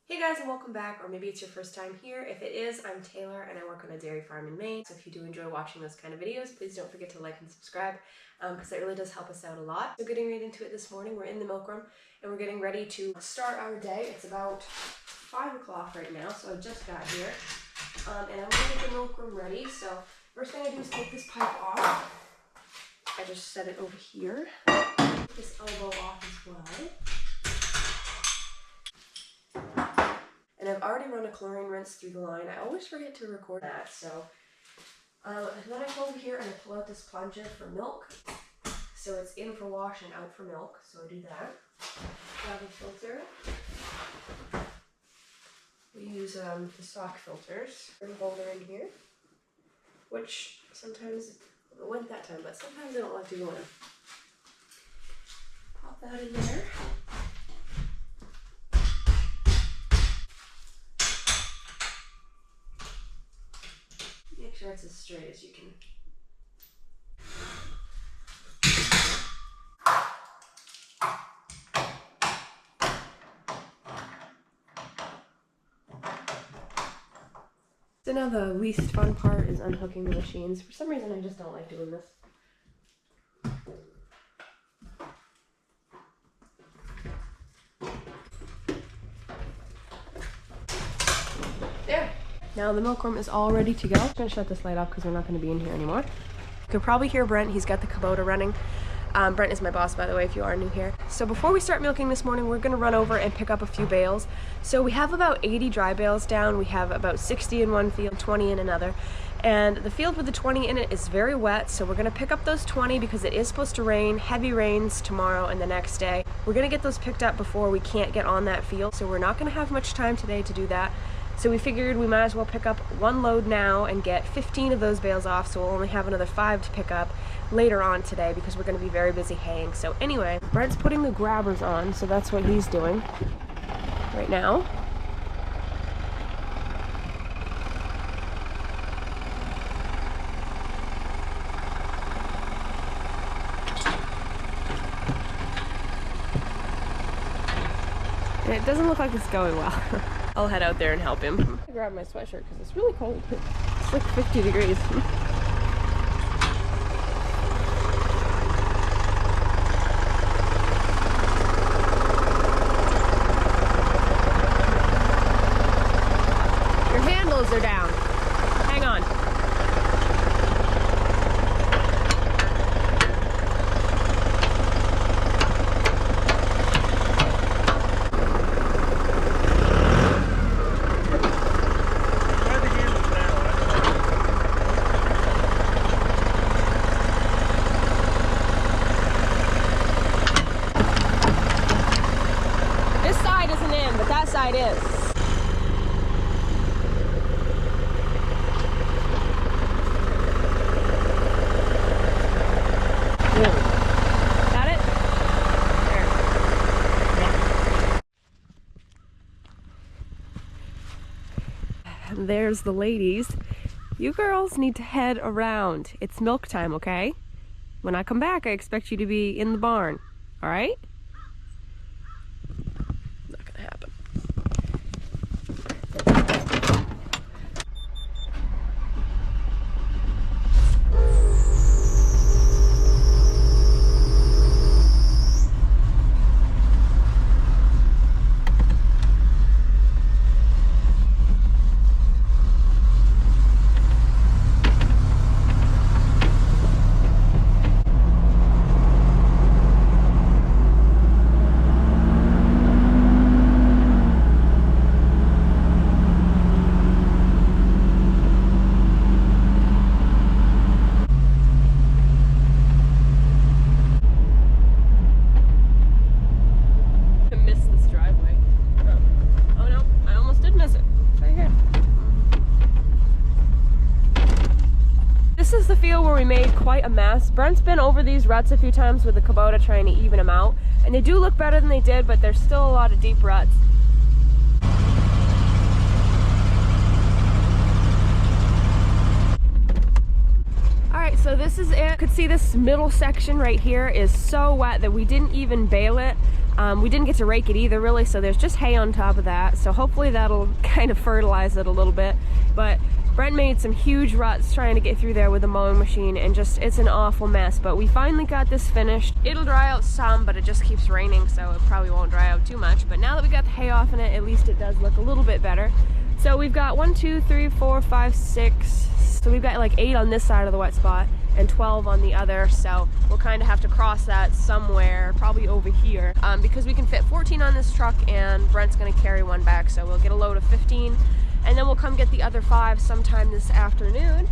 Hey guys, and welcome back, or maybe it's your first time here. If it is, I'm Taylor and I work on a dairy farm in Maine. So if you do enjoy watching those kind of videos, please don't forget to like and subscribe because it really does help us out a lot. So getting right into it this morning, we're in the milk room and we're getting ready to start our day. It's about 5 o'clock right now, so I just got here. And I'm gonna get the milk room ready. So first thing I do is take this pipe off. I just set it over here. Take this elbow off as well. And I've already run a chlorine rinse through the line. I always forget to record that, so. And then I go over here and I pull out this plunger for milk. So it's in for wash and out for milk, so I do that. Grab a filter. We use the stock filters. Put a holder in here, which sometimes, it went that time, but sometimes I don't like to go in. Pop that in there. Make sure it's as straight as you can. So now the least fun part is unhooking the machines. For some reason I just don't like doing this. There. Now the milk room is all ready to go. I'm gonna shut this light off because we're not gonna be in here anymore. You can probably hear Brent, he's got the Kubota running. Brent is my boss, by the way, if you are new here. So before we start milking this morning, we're gonna run over and pick up a few bales. So we have about 80 dry bales down. We have about 60 in one field, 20 in another. And the field with the 20 in it is very wet, so we're gonna pick up those 20 because it is supposed to rain, heavy rains tomorrow and the next day. We're gonna get those picked up before we can't get on that field, so we're not gonna have much time today to do that. So we figured we might as well pick up one load now and get 15 of those bales off, so we'll only have another 5 to pick up later on today because we're going to be very busy haying. So anyway, Brent's putting the grabbers on, so that's what he's doing right now. And it doesn't look like it's going well. I'll head out there and help him. I grabbed my sweatshirt because it's really cold. It's like 50 degrees. Your handles are down. Hang on. Side is. Got it? There. And there's the ladies. You girls need to head around. It's milk time, okay? When I come back, I expect you to be in the barn. All right? Where we made quite a mess. Brent's been over these ruts a few times with the Kubota trying to even them out, and they do look better than they did, but there's still a lot of deep ruts. Alright, so this is it. You could see this middle section right here is so wet that we didn't even bale it. We didn't get to rake it either really, so there's just hay on top of that. So hopefully that'll kind of fertilize it a little bit. But Brent made some huge ruts trying to get through there with the mowing machine, and just, it's an awful mess. But we finally got this finished. It'll dry out some, but it just keeps raining, so it probably won't dry out too much. But now that we got the hay off in it, at least it does look a little bit better. So we've got 1, 2, 3, 4, 5, 6. So we've got like 8 on this side of the wet spot and 12 on the other. So we'll kind of have to cross that somewhere, probably over here, because we can fit 14 on this truck, and Brent's gonna carry one back. So we'll get a load of 15. And then we'll come get the other 5 sometime this afternoon.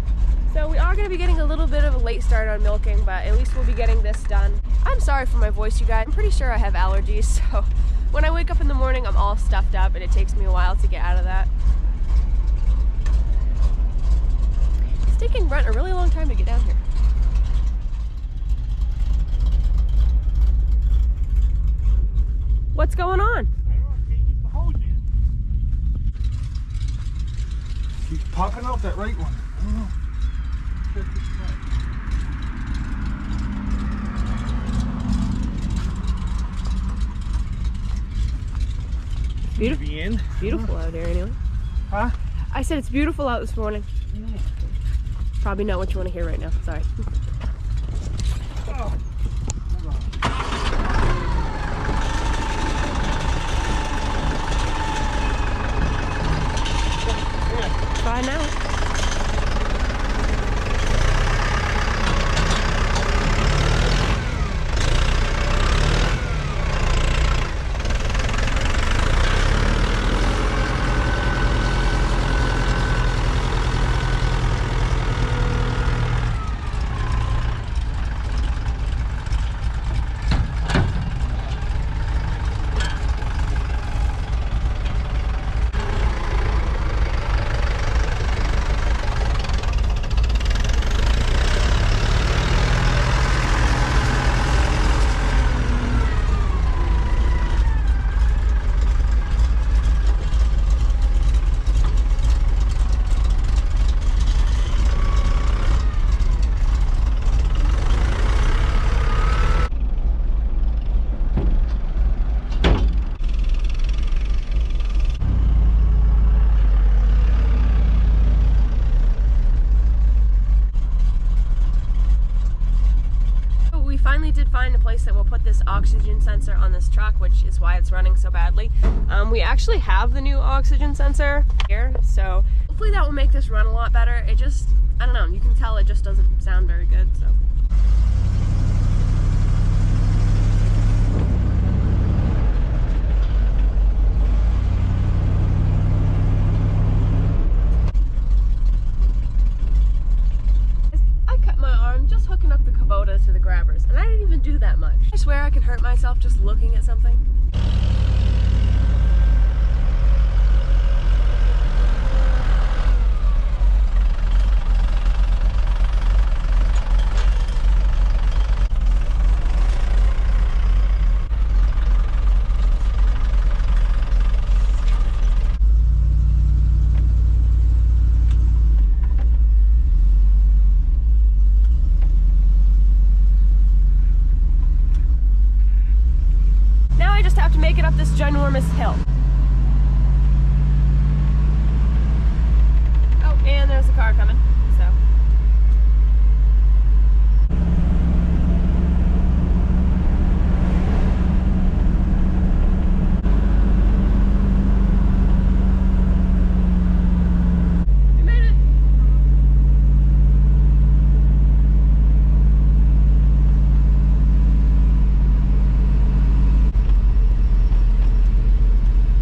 So we are going to be getting a little bit of a late start on milking, but at least we'll be getting this done. I'm sorry for my voice, you guys. I'm pretty sure I have allergies, so when I wake up in the morning, I'm all stuffed up, and it takes me a while to get out of that. It's taking Brent a really long time to get down here. What's going on? Keep popping out that right one. I don't know. Beautiful. Beautiful out there anyway. Huh? I said it's beautiful out this morning. Probably not what you want to hear right now. Sorry. Oh. Bye now. Find a place that will put this oxygen sensor on this truck, which is why it's running so badly. We actually have the new oxygen sensor here, so hopefully that will make this run a lot better. It just, I don't know, you can tell it just doesn't sound very good, so. To the grabbers, and I didn't even do that much. I swear I could hurt myself just looking at something. Make it up this ginormous hill. Oh, and there's a car coming, so. We made it.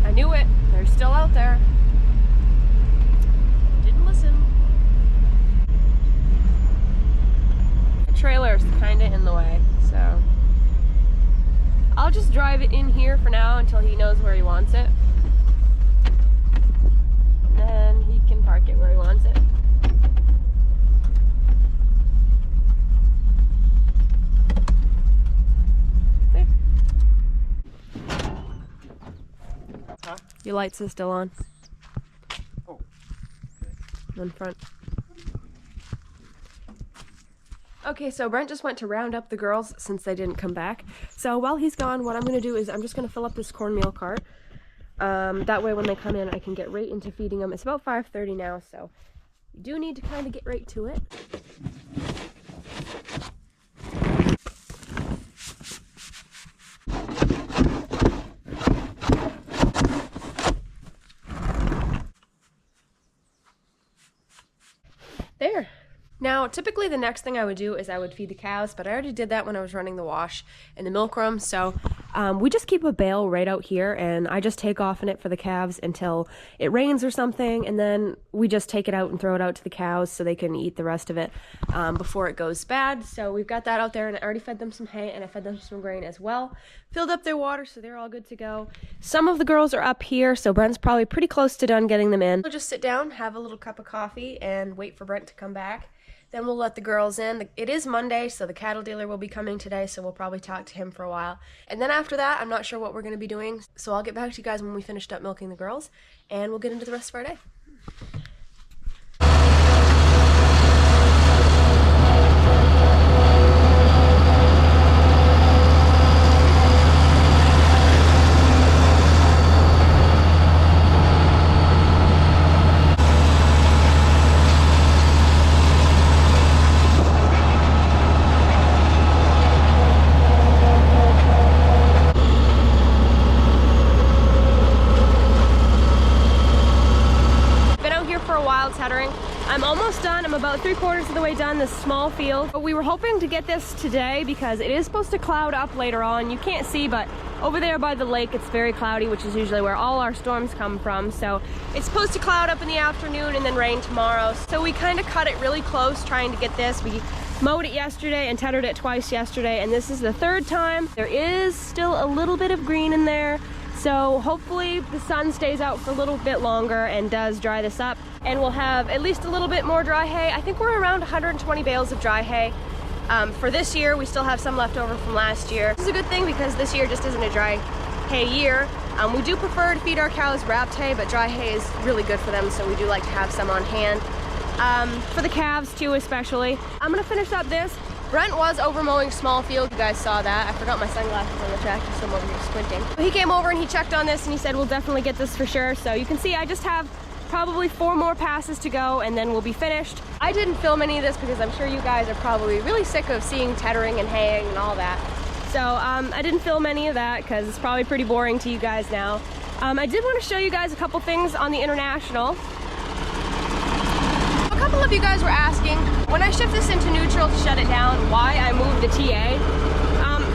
I knew it. They're still out there. Didn't listen. The trailer's kind of in the way, so I'll just drive it in here for now until he knows where he wants it. And then he can park it where he wants it. There. Huh? Your lights are still on. Oh. On front. Okay, so Brent just went to round up the girls since they didn't come back. So while he's gone, what I'm going to do is I'm just going to fill up this cornmeal cart. That way when they come in, I can get right into feeding them. It's about 5:30 now, so you do need to kind of get right to it. There. Now, typically the next thing I would do is I would feed the cows, but I already did that when I was running the wash in the milk room. So we just keep a bale right out here, and I just take off in it for the calves until it rains or something, and then we just take it out and throw it out to the cows so they can eat the rest of it before it goes bad. So we've got that out there, and I already fed them some hay, and I fed them some grain as well. Filled up their water, so they're all good to go. Some of the girls are up here, so Brent's probably pretty close to done getting them in. We'll just sit down, have a little cup of coffee, and wait for Brent to come back. Then we'll let the girls in. It is Monday, so the cattle dealer will be coming today, so we'll probably talk to him for a while. And then after that, I'm not sure what we're going to be doing, so I'll get back to you guys when we finished up milking the girls, and we'll get into the rest of our day. I'm almost done. I'm about 3/4 of the way done this small field. But we were hoping to get this today because it is supposed to cloud up later on. You can't see, but over there by the lake it's very cloudy, which is usually where all our storms come from. So it's supposed to cloud up in the afternoon and then rain tomorrow. So we kind of cut it really close trying to get this. We mowed it yesterday and tethered it twice yesterday, and this is the third time. There is still a little bit of green in there. So hopefully the sun stays out for a little bit longer and does dry this up, and we'll have at least a little bit more dry hay. I think we're around 120 bales of dry hay. For this year, we still have some left over from last year. This is a good thing because this year just isn't a dry hay year. We do prefer to feed our cows wrapped hay, but dry hay is really good for them, so we do like to have some on hand. For the calves too, especially. I'm gonna finish up this. Brent was over mowing small field. You guys saw that. I forgot my sunglasses on the tractor, so I'm over here squinting. But he came over and he checked on this and he said, we'll definitely get this for sure. So you can see I just have probably 4 more passes to go and then we'll be finished. I didn't film any of this because I'm sure you guys are probably really sick of seeing tethering and haying and all that. So I didn't film any of that because it's probably pretty boring to you guys now. I did want to show you guys a couple things on the International. A couple of you guys were asking, when I shift this into neutral to shut it down, why I moved the TA.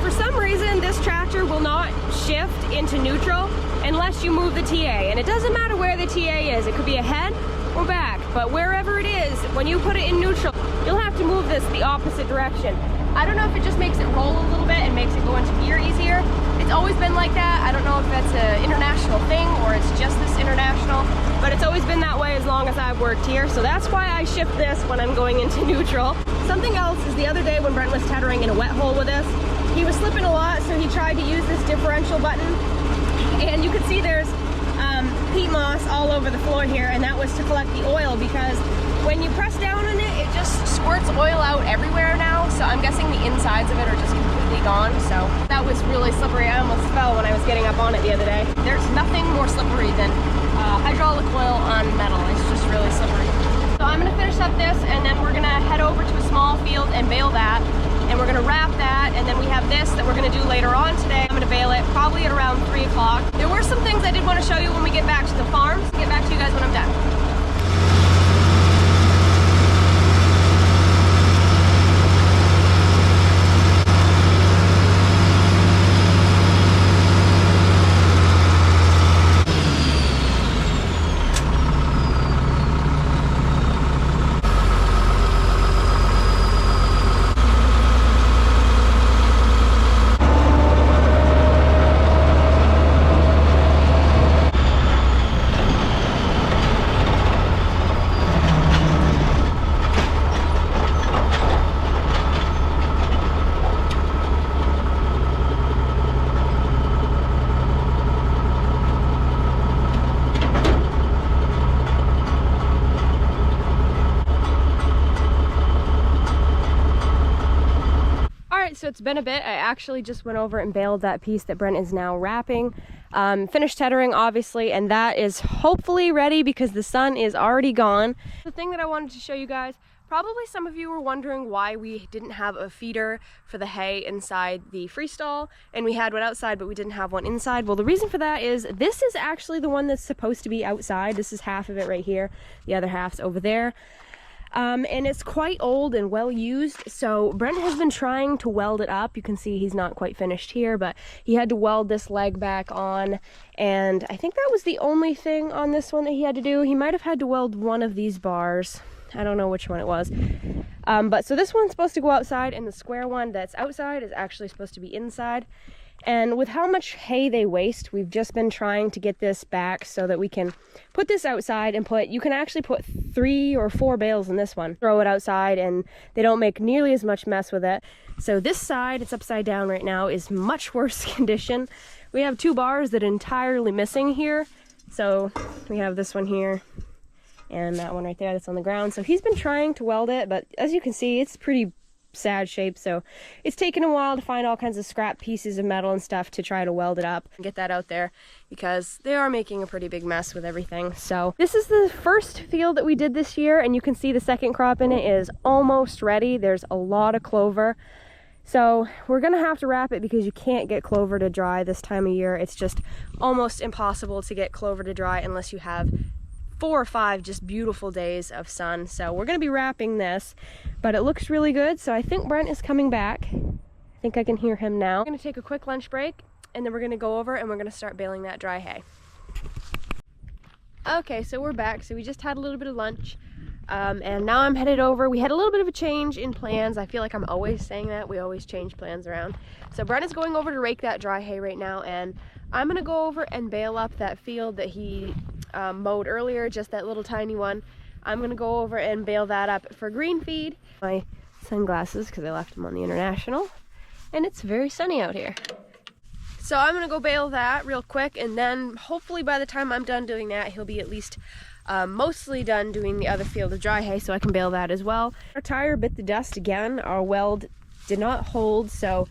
For some reason, this tractor will not shift into neutral unless you move the TA. And it doesn't matter where the TA is. It could be ahead or back, but wherever it is, when you put it in neutral, you'll have to move this the opposite direction. I don't know if it just makes it roll a little bit and makes it go into gear easier. It's always been like that. I don't know if that's an international thing or it's just this international, but it's always been that way as long as I've worked here. So that's why I shift this when I'm going into neutral. Something else is the other day when Brent was tethering in a wet hole with us, he was slipping a lot, so he tried to use this differential button. And you can see there's peat moss all over the floor here, and that was to collect the oil because when you press down on it, it just squirts oil out everywhere now. So I'm guessing the insides of it are just completely gone. So that was really slippery. I almost fell when I was getting up on it the other day. There's nothing more slippery than hydraulic oil on metal. It's just really slippery. So I'm gonna finish up this and then we're gonna head over to a small field and bale that. And we're gonna wrap that, and then we have this that we're gonna do later on today. I'm gonna bale it probably at around 3 o'clock. There were some things I did want to show you when we get back to the farm. So get back to you guys when I'm done. it's been a bit. I actually just went over and baled that piece that Brent is now wrapping. Finished tethering, obviously, and that is hopefully ready because the sun is already gone. The thing that I wanted to show you guys, probably some of you were wondering why we didn't have a feeder for the hay inside the free stall, and we had one outside but we didn't have one inside. Well, the reason for that is this is actually the one that's supposed to be outside. This is half of it right here, the other half's over there. And it's quite old and well used, so Brent has been trying to weld it up. You can see he's not quite finished here, but he had to weld this leg back on, and I think that was the only thing on this one that he had to do. He might have had to weld one of these bars. I don't know which one it was. But so this one's supposed to go outside, and the square one that's outside is actually supposed to be inside. And with how much hay they waste, we've just been trying to get this back so that we can put this outside and you can actually put 3 or 4 bales in this one. Throw it outside and they don't make nearly as much mess with it. So this side, it's upside down right now, is much worse condition. We have 2 bars that are entirely missing here. So we have this one here and that one right there that's on the ground. So he's been trying to weld it, but as you can see, it's pretty sad shape, so it's taken a while to find all kinds of scrap pieces of metal and stuff to try to weld it up and get that out there, because they are making a pretty big mess with everything. So this is the first field that we did this year, and you can see the second crop in it is almost ready. There's a lot of clover, so we're gonna have to wrap it because you can't get clover to dry this time of year. It's just almost impossible to get clover to dry unless you have 4 or 5 just beautiful days of sun. So we're gonna be wrapping this, but it looks really good. So I think Brent is coming back. I think I can hear him now. We're gonna take a quick lunch break, and then we're gonna go over and we're gonna start baling that dry hay. Okay, so we're back. So we just had a little bit of lunch, and now I'm headed over. We had a little bit of a change in plans. I feel like I'm always saying that. We always change plans around. So Brent is going over to rake that dry hay right now, and I'm gonna go over and bale up that field that he mowed earlier, just that little tiny one. I'm gonna go over and bale that up for green feed. My sunglasses, because I left them on the International, and it's very sunny out here. So I'm gonna go bale that real quick, and then hopefully by the time I'm done doing that, he'll be at least mostly done doing the other field of dry hay, so I can bale that as well. Our tire bit the dust again. Our weld did not hold, so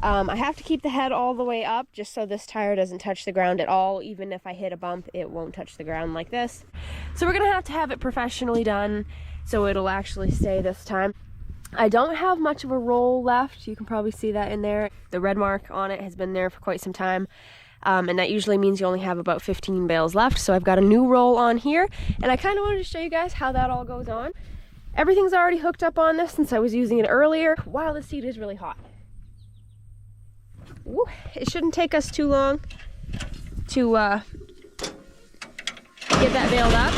I have to keep the head all the way up just so this tire doesn't touch the ground at all. Even if I hit a bump, it won't touch the ground like this. So we're gonna have to have it professionally done so it'll actually stay this time. I don't have much of a roll left. You can probably see that in there. The red mark on it has been there for quite some time. And that usually means you only have about 15 bales left. So I've got a new roll on here, and I kind of wanted to show you guys how that all goes on. Everything's already hooked up on this since I was using it earlier. Wow, the seat is really hot. Ooh, it shouldn't take us too long to get that baled up.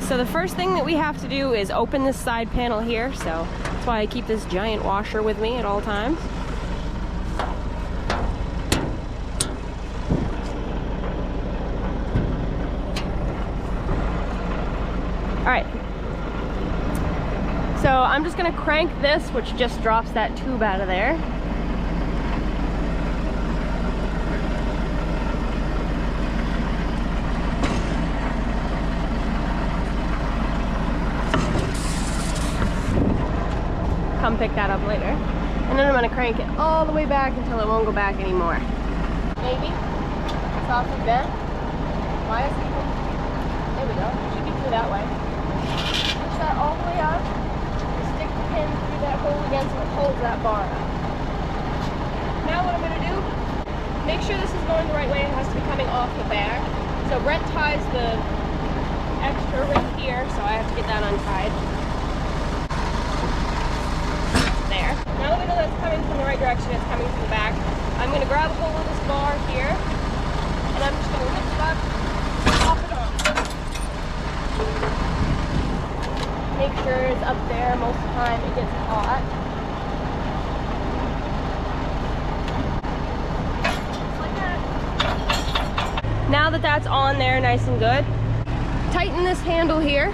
So the first thing that we have to do is open this side panel here, so that's why I keep this giant washer with me at all times. Alright, so I'm just going to crank this, which just drops that tube out of there. Come pick that up later. And then I'm going to crank it all the way back until it won't go back anymore. Maybe. Soft and bent. Why is it? There we go. It should be through that way. Push that all the way up. Stick the pin through that hole again so it holds that bar up. Now what I'm going to do, make sure this is going the right way. It has to be coming off the back. So Brent ties the extra right here, so I have to get that untied. there. Now that we know that's coming from the right direction, it's coming from the back. I'm gonna grab a hold of this bar here, and I'm just gonna lift it up, pop it on. Make sure it's up there most of the time it gets hot. Just like that. Now that that's on there nice and good, tighten this handle here.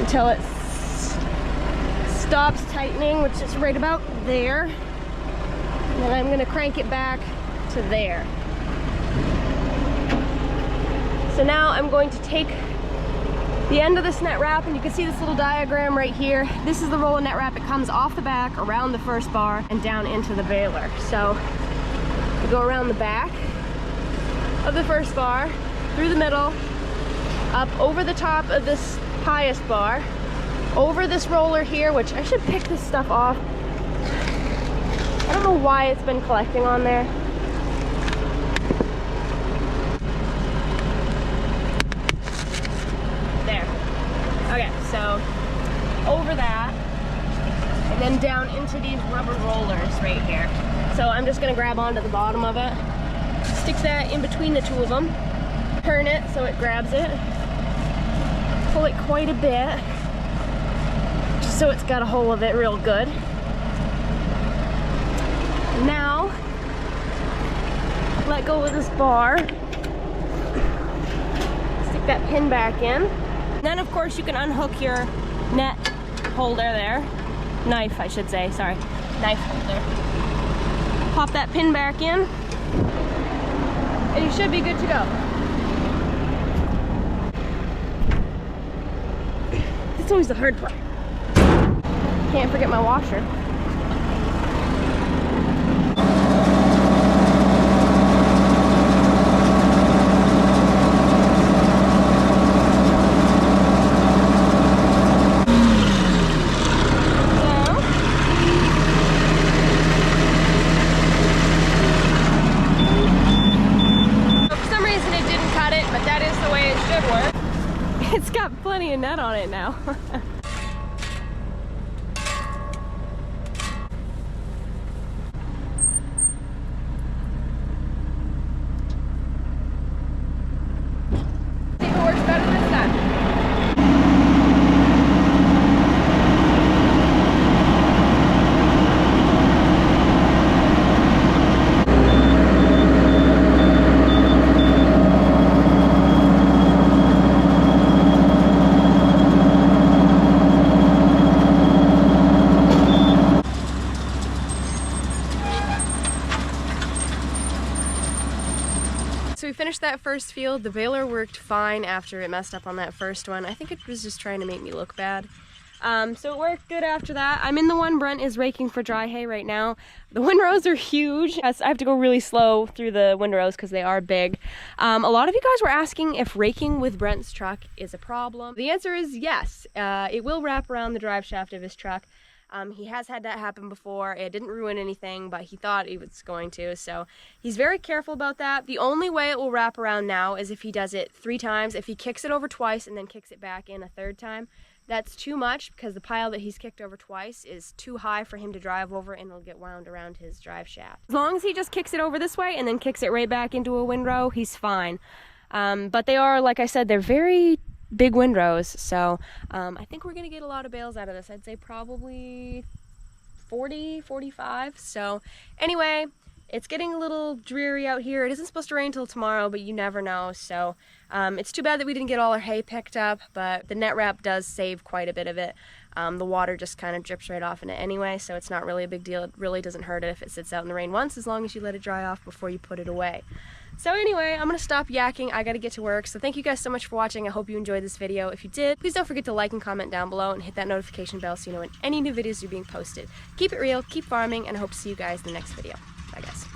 Until it stops tightening, which is right about there. And then I'm going to crank it back to there. So now I'm going to take the end of this net wrap, and you can see this little diagram right here. This is the roll of net wrap. It comes off the back, around the first bar, and down into the baler. So you go around the back of the first bar, through the middle, up over the top of this highest bar, over this roller here, which I should pick this stuff off. I don't know why it's been collecting on there. There. Okay, so over that, and then down into these rubber rollers right here. So I'm just gonna grab onto the bottom of it, stick that in between the two of them, turn it so it grabs it, pull it quite a bit, just so it's got a hold of it real good. Now, let go of this bar, stick that pin back in. Then of course you can unhook your net holder there, knife I should say, sorry, knife holder. Pop that pin back in, and you should be good to go. It's always the hard part. Can't forget my washer. It's got plenty of net on it now. See if it works better this time. So we finished that first field. The baler worked fine after it messed up on that first one. I think it was just trying to make me look bad. So it worked good after that. I'm in the one Brent is raking for dry hay right now. The windrows are huge. I have to go really slow through the windrows because they are big. A lot of you guys were asking if raking with Brent's truck is a problem. The answer is yes. It will wrap around the drive shaft of his truck. He has had that happen before. It didn't ruin anything, but he thought it was going to, so he's very careful about that. The only way it will wrap around now is if he does it 3 times. If he kicks it over twice and then kicks it back in a 3rd time, that's too much because the pile that he's kicked over twice is too high for him to drive over, and it'll get wound around his drive shaft. As long as he just kicks it over this way and then kicks it right back into a windrow, he's fine. But they are, like I said, they're very big windrows, so I think we're gonna get a lot of bales out of this. I'd say probably 40, 45. So anyway, it's getting a little dreary out here. It isn't supposed to rain till tomorrow, but you never know. So it's too bad that we didn't get all our hay picked up, but the net wrap does save quite a bit of it. The water just kind of drips right off in it anyway, so it's not really a big deal. It really doesn't hurt it if it sits out in the rain once, as long as you let it dry off before you put it away. So anyway, I'm going to stop yakking. I got to get to work. So thank you guys so much for watching. I hope you enjoyed this video. If you did, please don't forget to like and comment down below and hit that notification bell so you know when any new videos are being posted. Keep it real, keep farming, and I hope to see you guys in the next video. Bye guys.